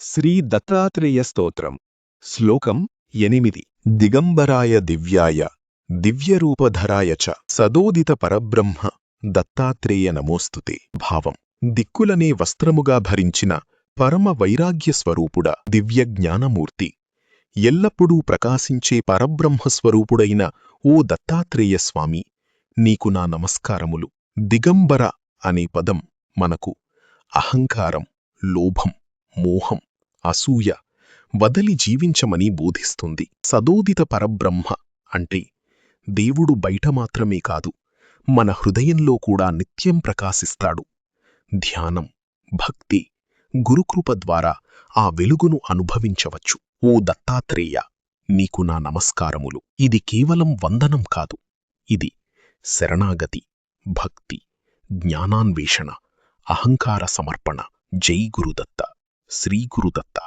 శ్రీ దత్తాత్రేయ స్తోత్రం శ్లోకం 8 దిగంబరాయ దివ్యాయ దివ్యరూపధరాయ చ సదోదిత పరబ్రహ్మ దత్తాత్రేయ నమోస్తుతే. భావం: దిక్కులనే వస్త్రముగా భరించిన పరమ వైరాగ్య స్వరూపుడ దివ్య జ్ఞానమూర్తి, ఎల్లప్పుడూ ప్రకాశించే పరబ్రహ్మస్వరూపుడైన ఓ దత్తాత్రేయ స్వామి, నీకు నా నమస్కారములు. దిగంబర అనే పదం మనకు అహంకారం, లోభం, మోహం, అసూయ వదలి జీవించమని బోధిస్తుంది. సదోదిత పరబ్రహ్మ అంటే దేవుడు బయట మాత్రమే కాదు, మన హృదయంలో కూడా నిత్యం ప్రకాశిస్తాడు. ధ్యానం, భక్తి, గురుకృప ద్వారా ఆ వెలుగును అనుభవించవచ్చు. ఓ దత్తాత్రేయ, నీకు నా నమస్కారములు. ఇది కేవలం వందనం కాదు, ఇది శరణాగతి, భక్తి, జ్ఞానాన్వేషణ, అహంకార సమర్పణ. జై గురుదత్త, శ్రీ గురుదత్త.